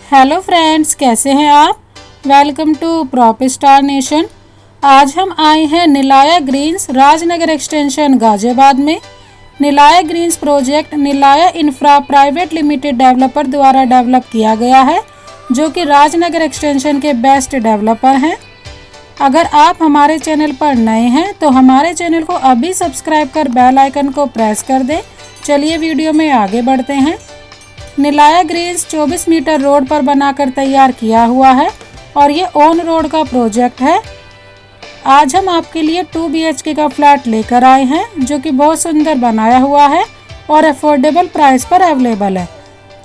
Hello friends, कैसे हैं आप। Welcome to proper star nation. आज हम आए हैं निलाया ग्रीन्स राजनगर एक्सटेंशन गाजियाबाद में। Nilaya greens project Nilaya infra private limited developer द्वारा डेवलप किया गया है, जो कि राजनगर एक्सटेंशन के बेस्ट डेवलपर हैं। अगर आप हमारे चैनल पर नए हैं तो हमारे चैनल को अभी सब्सक्राइब कर बेल आइकन को प्रेस कर दें। चलिए वीडियो में आगे बढ़ते हैं। निलाया ग्रीन्स 24 मीटर रोड पर बनाकर तैयार किया हुआ है और ये ऑन रोड का प्रोजेक्ट है। आज हम आपके लिए 2 BHK का फ्लैट लेकर आए हैं, जो कि बहुत सुंदर बनाया हुआ है और अफोर्डेबल प्राइस पर अवेलेबल है।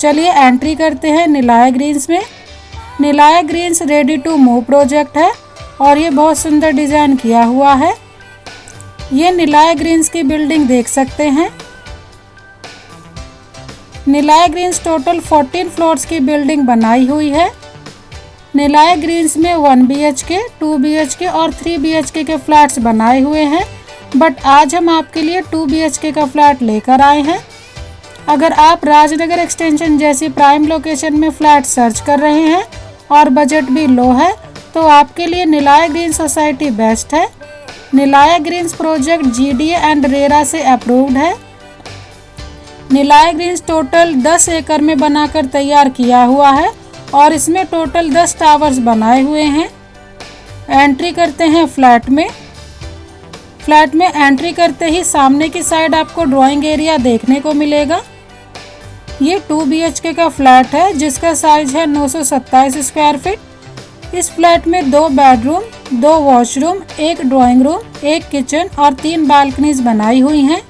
चलिए एंट्री करते हैं निलाया ग्रीन्स में। Nilaya greens ready to move project है और ये बहुत सुंदर डिज़ाइन किया हुआ है। ये निलाया ग्रीन्स की बिल्डिंग देख सकते हैं। निलाया ग्रीन्स टोटल 14 फ्लोर्स की बिल्डिंग बनाई हुई है। निलाया ग्रीन्स में 1 BHK, 2 BHK और 3 BHK के फ्लैट्स बनाए हुए हैं, बट आज हम आपके लिए 2 BHK का फ्लैट लेकर आए हैं। अगर आप राजनगर एक्सटेंशन जैसी प्राइम लोकेशन में फ्लैट सर्च कर रहे हैं और बजट भी लो है, तो आपके लिए निलाया ग्रीन्स सोसाइटी बेस्ट है। Nilaya greens project GDA and RERA से अप्रूव्ड है। निलाया ग्रीन्स टोटल 10 एकड़ में बनाकर तैयार किया हुआ है और इसमें टोटल 10 टावर्स बनाए हुए हैं। एंट्री करते हैं फ्लैट में। फ्लैट में एंट्री करते ही सामने की साइड आपको ड्राइंग एरिया देखने को मिलेगा। ये 2 BHK का फ्लैट है, जिसका साइज है 927 स्क्वायर फीट। इस फ्लैट में 2 bedroom, 2 washroom, 1 drawing room, 1 kitchen और 3 बालकनीज बनाई हुई हैं।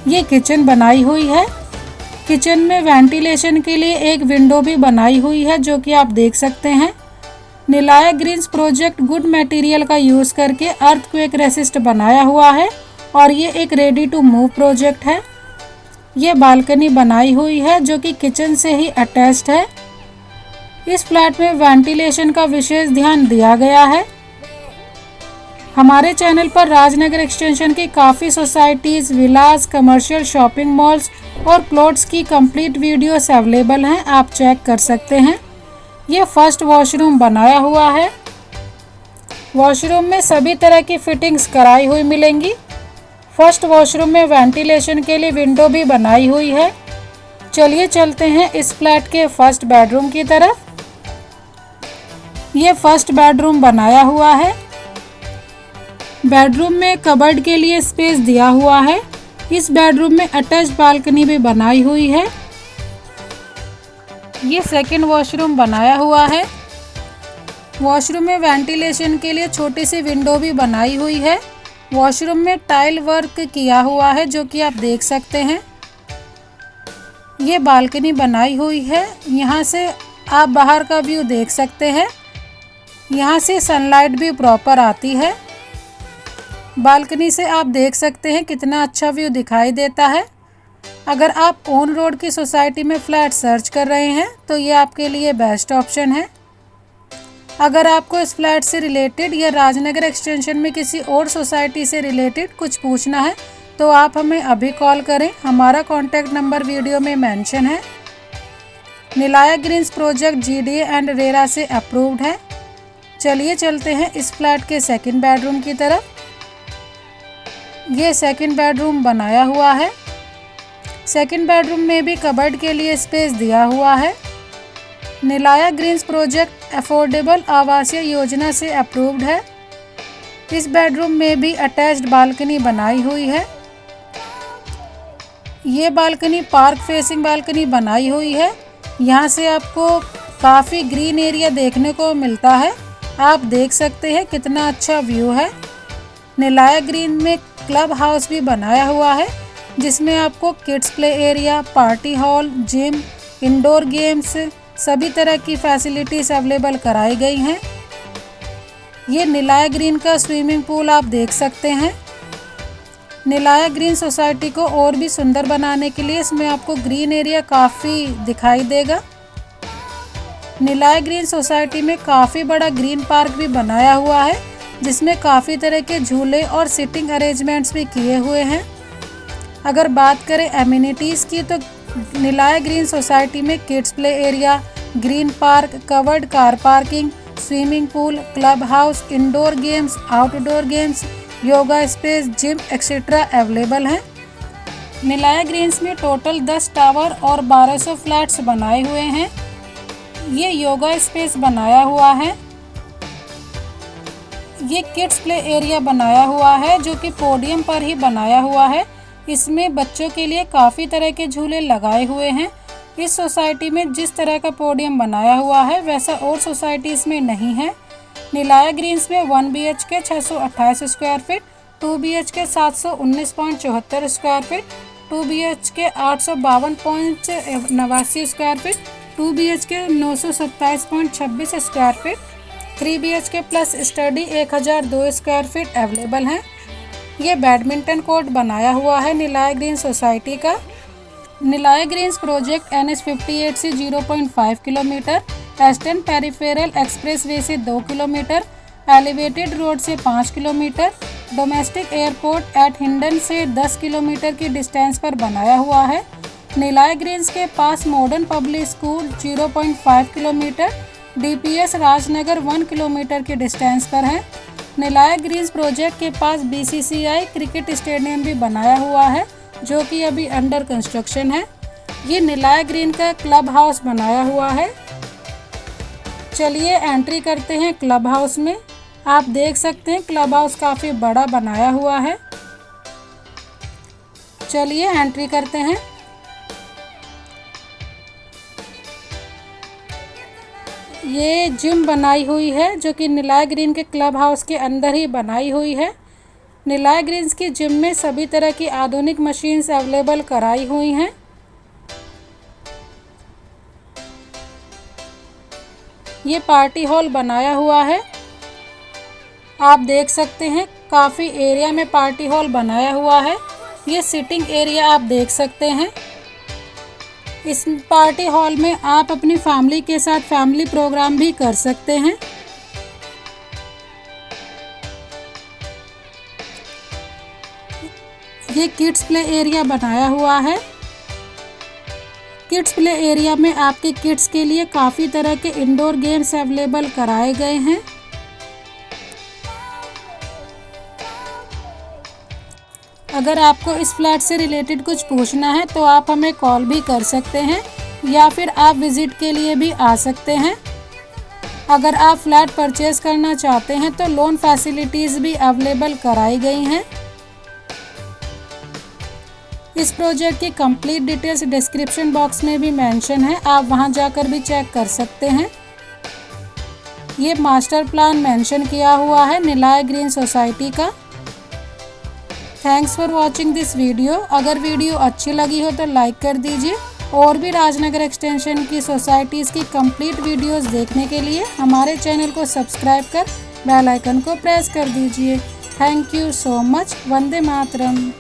ये किचन बनाई हुई है। किचन में वेंटिलेशन के लिए एक विंडो भी बनाई हुई है, जो कि आप देख सकते हैं। Nilaya greens project good material का यूज़ करके अर्थक्वेक रेसिस्ट बनाया हुआ है और ये एक रेडी टू मूव प्रोजेक्ट है। ये बालकनी बनाई हुई है, जो कि किचन से ही अटैच्ड है। इस फ्लैट में वेंटिलेशन का विशेष ध्यान दिया गया है। हमारे चैनल पर राजनगर एक्सटेंशन की काफ़ी सोसाइटीज़, विलास, कमर्शियल शॉपिंग मॉल्स और प्लॉट्स की कंप्लीट वीडियोस अवेलेबल हैं, आप चेक कर सकते हैं। ये फर्स्ट वॉशरूम बनाया हुआ है। वॉशरूम में सभी तरह की फिटिंग्स कराई हुई मिलेंगी। फर्स्ट वॉशरूम में वेंटिलेशन के लिए विंडो भी बनाई हुई है। चलिए चलते हैं इस फ्लैट के फर्स्ट बेडरूम की तरफ। ये फर्स्ट बेडरूम बनाया हुआ है। बेडरूम में कबर्ड के लिए स्पेस दिया हुआ है। इस बेडरूम में अटैच्ड बालकनी भी बनाई हुई है। ये सेकंड वॉशरूम बनाया हुआ है। वॉशरूम में वेंटिलेशन के लिए छोटी सी विंडो भी बनाई हुई है। वॉशरूम में टाइल वर्क किया हुआ है, जो कि आप देख सकते हैं। ये बालकनी बनाई हुई है। यहाँ से आप बाहर का व्यू देख सकते हैं। यहाँ से सनलाइट भी प्रॉपर आती है। बालकनी से आप देख सकते हैं कितना अच्छा व्यू दिखाई देता है। अगर आप ऑन रोड की सोसाइटी में फ्लैट सर्च कर रहे हैं तो ये आपके लिए बेस्ट ऑप्शन है। अगर आपको इस फ्लैट से रिलेटेड या राजनगर एक्सटेंशन में किसी और सोसाइटी से रिलेटेड कुछ पूछना है तो आप हमें अभी कॉल करें। हमारा कॉन्टैक्ट नंबर वीडियो में मेंशन है। Nilaya greens project GDA and RERA से अप्रूव्ड है। चलिए चलते हैं इस फ्लैट के सेकंड बेडरूम की तरफ। ये सेकंड बेडरूम बनाया हुआ है। सेकंड बेडरूम में भी कबर्ड के लिए स्पेस दिया हुआ है। निलाया ग्रीन्स प्रोजेक्ट अफोर्डेबल आवासीय योजना से अप्रूव्ड है। इस बेडरूम में भी अटैच्ड बालकनी बनाई हुई है। ये बालकनी पार्क फेसिंग बालकनी बनाई हुई है। यहाँ से आपको काफ़ी ग्रीन एरिया देखने को मिलता है। आप देख सकते हैं कितना अच्छा व्यू है। निलाया ग्रीन में क्लब हाउस भी बनाया हुआ है, जिसमें आपको kids play area, party hall, gym, indoor games सभी तरह की फैसिलिटीज़ अवेलेबल कराई गई हैं। ये निलाया ग्रीन का स्विमिंग पूल आप देख सकते हैं। निलाया ग्रीन सोसाइटी को और भी सुंदर बनाने के लिए इसमें आपको ग्रीन एरिया काफ़ी दिखाई देगा। निलाया ग्रीन सोसाइटी में काफ़ी बड़ा ग्रीन पार्क भी बनाया हुआ है, जिसमें काफ़ी तरह के झूले और सिटिंग अरेंजमेंट्स भी किए हुए हैं। अगर बात करें एमिनिटीज़ की तो निलाया ग्रीन सोसाइटी में kids play area, green park, covered car parking, swimming pool, club house, indoor games, outdoor games, yoga space, gym etcetera available हैं। निलाया ग्रीन्स में टोटल 10 टावर और 1200 फ्लैट्स बनाए हुए हैं। ये योगा स्पेस बनाया हुआ है। ये किड्स प्ले एरिया बनाया हुआ है जो कि पोडियम पर ही बनाया हुआ है। इसमें बच्चों के लिए काफ़ी तरह के झूले लगाए हुए हैं। इस सोसाइटी में जिस तरह का पोडियम बनाया हुआ है वैसा और सोसाइटीज़ में नहीं है। निलाया ग्रीन्स में 1 BHK 628 square feet, 2 BHK 719.74 square feet, 2 BHK 852.89 square feet, 2 BHK 927.26 square feet, 3 BHK plus study 1002 square feet available हैं। ये बैडमिंटन कोर्ट बनाया हुआ है निलाया ग्रीन सोसाइटी का। निलाया ग्रीन्स प्रोजेक्ट NH58 से 0.5 kilometre, astern peripheral express way से 2 kilometre, elevated road से 5 kilometre, domestic airport at Hindon से 10 किलोमीटर की डिस्टेंस पर बनाया हुआ है। निलाया ग्रीन्स के पास modern public school 0.5 kilometre, DPS Rajnagar 1 kilometre की डिस्टेंस पर है। निलाया ग्रीन्स प्रोजेक्ट के पास BCCI क्रिकेट स्टेडियम भी बनाया हुआ है जो कि अभी अंडर कंस्ट्रक्शन है। ये निलाया ग्रीन का क्लब हाउस बनाया हुआ है। चलिए एंट्री करते हैं क्लब हाउस में। आप देख सकते हैं क्लब हाउस काफ़ी बड़ा बनाया हुआ है। चलिए एंट्री करते हैं। ये जिम बनाई हुई है जो कि निलाया ग्रीन के क्लब हाउस के अंदर ही बनाई हुई है। निलाया ग्रीन्स की जिम में सभी तरह की आधुनिक मशीन्स अवेलेबल कराई हुई हैं। ये पार्टी हॉल बनाया हुआ है। आप देख सकते हैं काफ़ी एरिया में पार्टी हॉल बनाया हुआ है। ये सिटिंग एरिया आप देख सकते हैं। इस पार्टी हॉल में आप अपनी फैमिली के साथ फैमिली प्रोग्राम भी कर सकते हैं। ये किड्स प्ले एरिया बनाया हुआ है। किड्स प्ले एरिया में आपके किड्स के लिए काफ़ी तरह के इंडोर गेम्स अवेलेबल कराए गए हैं। अगर आपको इस फ्लैट से रिलेटेड कुछ पूछना है तो आप हमें कॉल भी कर सकते हैं या फिर आप विज़िट के लिए भी आ सकते हैं। अगर आप फ्लैट परचेज़ करना चाहते हैं तो लोन फैसिलिटीज़ भी अवेलेबल कराई गई हैं। इस प्रोजेक्ट की कंप्लीट डिटेल्स डिस्क्रिप्शन बॉक्स में भी मेंशन है, आप वहां जाकर भी चेक कर सकते हैं। ये मास्टर प्लान मेंशन किया हुआ है निलाया ग्रीन सोसाइटी का। Thanks for watching this video. अगर वीडियो अच्छी लगी हो तो लाइक कर दीजिए और भी राजनगर एक्सटेंशन की सोसाइटीज़ की कंप्लीट वीडियोस देखने के लिए हमारे चैनल को सब्सक्राइब कर बेल आइकन को प्रेस कर दीजिए। Thank you so much. Vande Mataram.